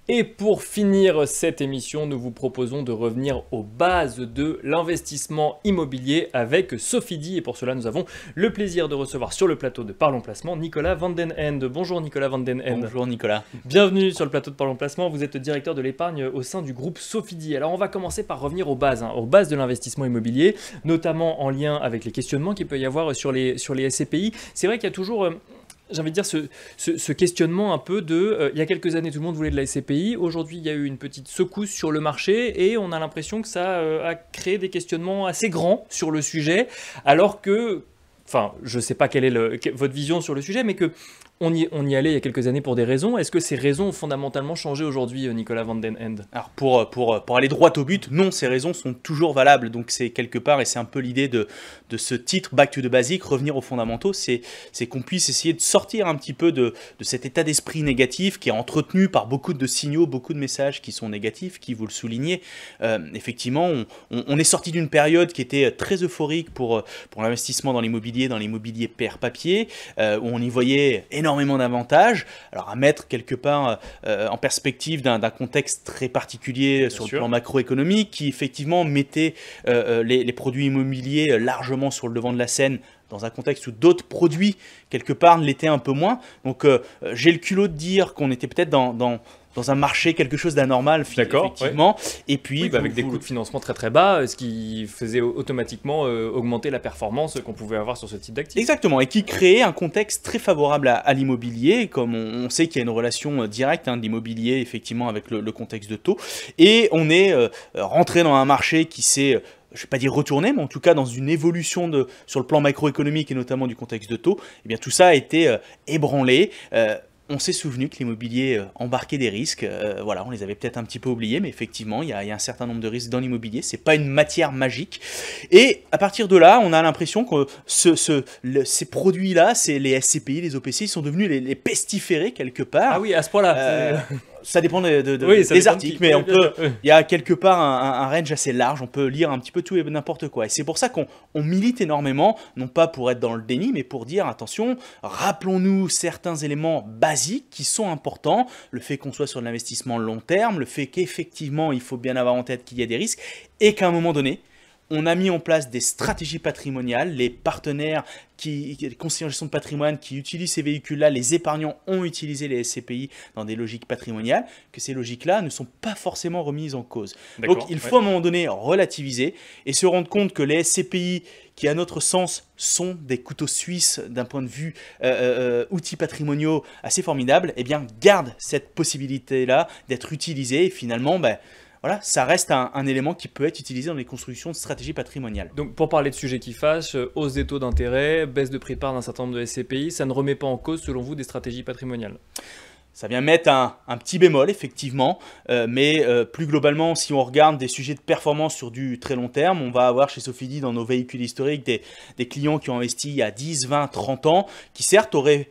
Et pour finir cette émission, nous vous proposons de revenir aux bases de l'investissement immobilier avec Sofidy. Et pour cela, nous avons le plaisir de recevoir sur le plateau de Parlons Placement Nicolas Van Den End. Bonjour Nicolas Van Den End. Bonjour Nicolas. Bienvenue sur le plateau de Parlons Placement. Vous êtes directeur de l'épargne au sein du groupe Sofidy. Alors on va commencer par revenir aux bases de l'investissement immobilier, notamment en lien avec les questionnements qu'il peut y avoir sur les SCPI. C'est vrai qu'il y a toujours... j'ai envie de dire ce questionnement un peu de il y a quelques années tout le monde voulait de la SCPI, aujourd'hui il y a eu une petite secousse sur le marché et on a l'impression que ça a créé des questionnements assez grands sur le sujet, alors que, enfin je ne sais pas quelle est votre vision sur le sujet, mais que on y allait il y a quelques années pour des raisons. Est-ce que ces raisons ont fondamentalement changé aujourd'hui, Nicolas Van Den End? Alors pour aller droit au but, non, ces raisons sont toujours valables. Donc c'est quelque part, et c'est un peu l'idée de ce titre Back to the Basic, revenir aux fondamentaux, c'est qu'on puisse essayer de sortir un petit peu de cet état d'esprit négatif qui est entretenu par beaucoup de signaux, beaucoup de messages qui sont négatifs, qui, vous le soulignez, effectivement, on est sorti d'une période qui était très euphorique pour l'investissement dans l'immobilier pair papier, où on y voyait énormément d'avantages. Alors à mettre quelque part en perspective d'un contexte très particulier sur le plan macroéconomique qui effectivement mettait les produits immobiliers largement sur le devant de la scène dans un contexte où d'autres produits quelque part l'étaient un peu moins. Donc j'ai le culot de dire qu'on était peut-être dans un marché, quelque chose d'anormal, effectivement. Ouais. Et puis, oui, avec des coûts de financement très très bas, ce qui faisait automatiquement augmenter la performance qu'on pouvait avoir sur ce type d'actifs. Exactement, et qui créait un contexte très favorable à l'immobilier, comme on sait qu'il y a une relation directe de l'immobilier, effectivement, avec le contexte de taux. Et on est rentré dans un marché qui s'est... je ne vais pas dire retourner, mais en tout cas dans une évolution sur le plan macroéconomique et notamment du contexte de taux, eh bien tout ça a été ébranlé. On s'est souvenu que l'immobilier embarquait des risques. Voilà, on les avait peut-être un petit peu oubliés, mais effectivement, il y a un certain nombre de risques dans l'immobilier. C'est pas une matière magique. Et à partir de là, on a l'impression que ces produits-là, les SCPI, les OPC, ils sont devenus les pestiférés quelque part. Ah oui, à ce point-là. Ça dépend des articles, mais il y a quelque part un range assez large, on peut lire un petit peu tout et n'importe quoi. Et c'est pour ça qu'on milite énormément, non pas pour être dans le déni, mais pour dire attention, rappelons-nous certains éléments basiques qui sont importants, le fait qu'on soit sur de l'investissement long terme, le fait qu'effectivement il faut bien avoir en tête qu'il y a des risques, et qu'à un moment donné, on a mis en place des stratégies patrimoniales, les partenaires, les conseillers en gestion de patrimoine qui utilisent ces véhicules-là, les épargnants ont utilisé les SCPI dans des logiques patrimoniales, que ces logiques-là ne sont pas forcément remises en cause. Donc il faut à un moment donné relativiser et se rendre compte que les SCPI, qui à notre sens sont des couteaux suisses d'un point de vue outils patrimoniaux assez formidables, eh bien gardent cette possibilité-là d'être utilisés et finalement... voilà, ça reste un élément qui peut être utilisé dans les constructions de stratégies patrimoniales. Donc pour parler de sujets qui fâchent, hausse des taux d'intérêt, baisse de prix de part d'un certain nombre de SCPI, ça ne remet pas en cause selon vous des stratégies patrimoniales? Ça vient mettre un petit bémol, effectivement, mais plus globalement, si on regarde des sujets de performance sur du très long terme, on va avoir chez Sofidy dans nos véhicules historiques des clients qui ont investi il y a 10, 20, 30 ans, qui certes auraient...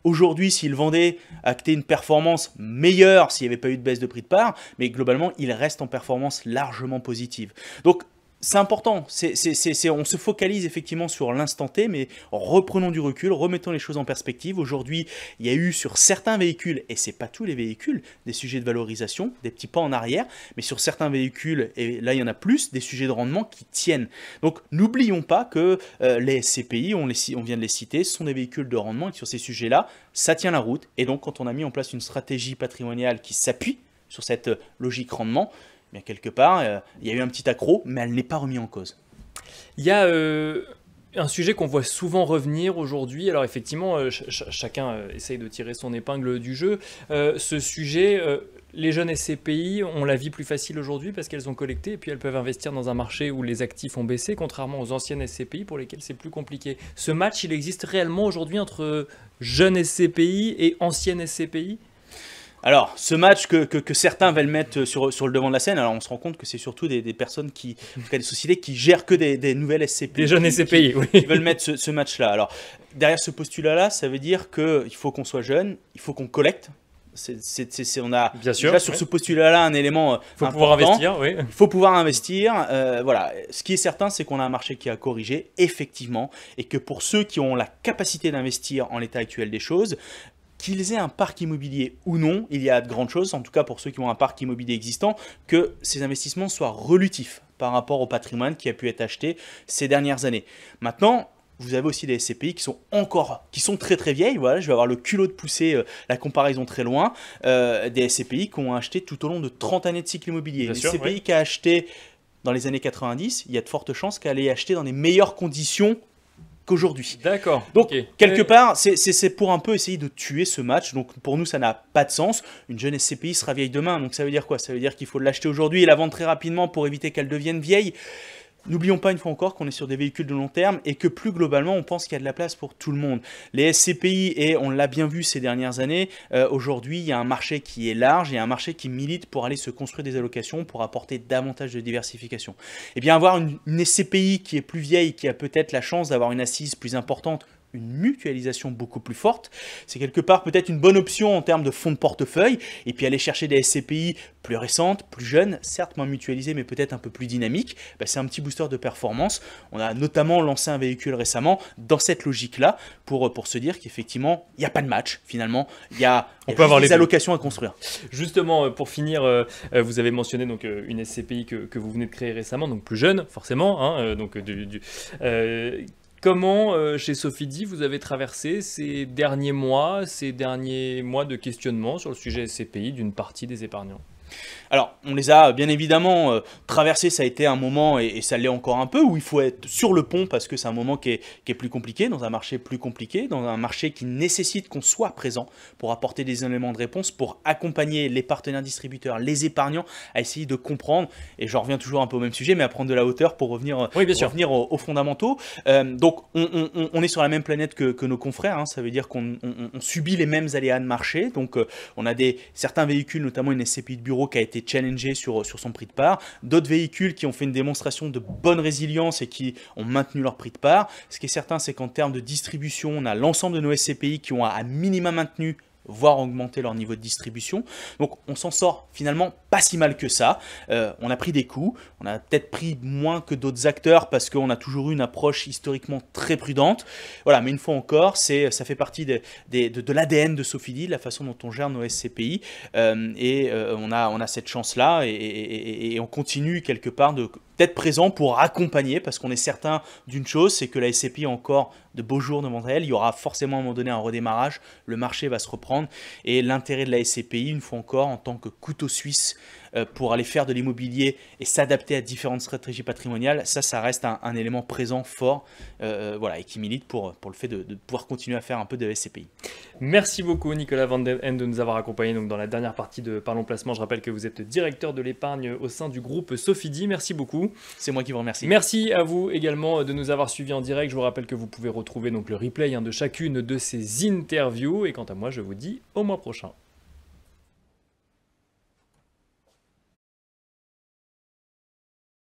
aujourd'hui, s'ils vendaient, acté une performance meilleure s'il n'y avait pas eu de baisse de prix de part, mais globalement, ils restent en performance largement positive. Donc, c'est important, on se focalise effectivement sur l'instant T, mais reprenons du recul, remettons les choses en perspective. Aujourd'hui, il y a eu sur certains véhicules, et ce n'est pas tous les véhicules, des sujets de valorisation, des petits pas en arrière, mais sur certains véhicules, et là il y en a plus, des sujets de rendement qui tiennent. Donc n'oublions pas que les SCPI, on vient de les citer, ce sont des véhicules de rendement, et sur ces sujets-là, ça tient la route. Et donc quand on a mis en place une stratégie patrimoniale qui s'appuie sur cette logique rendement, bien quelque part, il y a eu un petit accroc, mais elle n'est pas remise en cause. Il y a un sujet qu'on voit souvent revenir aujourd'hui. Alors effectivement, chacun essaye de tirer son épingle du jeu. Ce sujet, les jeunes SCPI ont la vie plus facile aujourd'hui parce qu'elles ont collecté et puis elles peuvent investir dans un marché où les actifs ont baissé, contrairement aux anciennes SCPI pour lesquelles c'est plus compliqué. Ce match, il existe réellement aujourd'hui entre jeunes SCPI et anciennes SCPI ? Alors, ce match que certains veulent mettre sur le devant de la scène, alors on se rend compte que c'est surtout des personnes en tout cas des sociétés qui gèrent que des nouvelles SCPI. Des jeunes SCPI, oui. Qui veulent mettre ce match-là. Alors, derrière ce postulat-là, ça veut dire qu'il faut qu'on soit jeune, il faut qu'on collecte. On a bien sûr, déjà sur ce postulat-là un élément important. Il faut pouvoir investir, oui. Il faut pouvoir investir. Voilà. Ce qui est certain, c'est qu'on a un marché qui a corrigé, effectivement, et que pour ceux qui ont la capacité d'investir en l'état actuel des choses, qu'ils aient un parc immobilier ou non, il y a de grandes chances, en tout cas pour ceux qui ont un parc immobilier existant, que ces investissements soient relutifs par rapport au patrimoine qui a pu être acheté ces dernières années. Maintenant, vous avez aussi des SCPI qui sont très très vieilles. Voilà, je vais avoir le culot de pousser la comparaison très loin. Des SCPI qui ont acheté tout au long de 30 années de cycle immobilier. Une SCPI qui a acheté dans les années 90, il y a de fortes chances qu'elle ait acheté dans des meilleures conditions qu'aujourd'hui. D'accord. Donc, quelque part, c'est pour un peu essayer de tuer ce match. Donc, pour nous, ça n'a pas de sens. Une jeune SCPI sera vieille demain. Donc, ça veut dire quoi? Ça veut dire qu'il faut l'acheter aujourd'hui et la vendre très rapidement pour éviter qu'elle devienne vieille. N'oublions pas une fois encore qu'on est sur des véhicules de long terme et que plus globalement, on pense qu'il y a de la place pour tout le monde. Les SCPI, et on l'a bien vu ces dernières années, aujourd'hui, il y a un marché qui est large, il y a un marché qui milite pour aller se construire des allocations, pour apporter davantage de diversification. Et bien, avoir une SCPI qui est plus vieille, qui a peut-être la chance d'avoir une assise plus importante, une mutualisation beaucoup plus forte, c'est quelque part peut-être une bonne option en termes de fonds de portefeuille, et puis aller chercher des SCPI plus récentes, plus jeunes, certes moins mutualisées, mais peut-être un peu plus dynamiques, c'est un petit booster de performance. On a notamment lancé un véhicule récemment dans cette logique-là, pour se dire qu'effectivement, il n'y a pas de match, finalement, il y a des allocations à construire. Justement, pour finir, vous avez mentionné donc, une SCPI que vous venez de créer récemment, donc plus jeune, forcément, donc comment, chez Sofidy, vous avez traversé ces derniers mois de questionnement sur le sujet SCPI d'une partie des épargnants? Alors, on les a bien évidemment traversés, ça a été un moment, et ça l'est encore un peu, où il faut être sur le pont parce que c'est un moment qui est plus compliqué, dans un marché plus compliqué, dans un marché qui nécessite qu'on soit présent pour apporter des éléments de réponse, pour accompagner les partenaires distributeurs, les épargnants, à essayer de comprendre, et j'en reviens toujours un peu au même sujet, mais à prendre de la hauteur pour revenir, aux fondamentaux. Donc, on est sur la même planète que nos confrères, hein, ça veut dire qu'on subit les mêmes aléas de marché, donc on a certains véhicules, notamment une SCPI de bureau qui a été challengé sur son prix de part, d'autres véhicules qui ont fait une démonstration de bonne résilience et qui ont maintenu leur prix de part. Ce qui est certain, c'est qu'en termes de distribution, on a l'ensemble de nos SCPI qui ont à minima maintenu, voire augmenter leur niveau de distribution. Donc on s'en sort finalement pas si mal que ça. On a pris des coups, on a peut-être pris moins que d'autres acteurs parce qu'on a toujours eu une approche historiquement très prudente. Voilà, mais une fois encore, ça fait partie de l'ADN de Sofidy, la façon dont on gère nos SCPI. On a cette chance-là et on continue quelque part d'être présent pour accompagner, parce qu'on est certain d'une chose, c'est que la SCPI a encore de beaux jours devant elle. Il y aura forcément à un moment donné un redémarrage, le marché va se reprendre, et l'intérêt de la SCPI, une fois encore, en tant que couteau suisse pour aller faire de l'immobilier et s'adapter à différentes stratégies patrimoniales, ça reste un élément présent, fort, voilà, et qui milite pour le fait de pouvoir continuer à faire un peu de SCPI. Merci beaucoup Nicolas Van den Ende de nous avoir accompagnés donc, dans la dernière partie de Parlons Placement. Je rappelle que vous êtes directeur de l'épargne au sein du groupe Sofidy. Merci beaucoup. C'est moi qui vous remercie. Merci à vous également de nous avoir suivis en direct. Je vous rappelle que vous pouvez retrouver donc, le replay de chacune de ces interviews. Et quant à moi, je vous dis au mois prochain.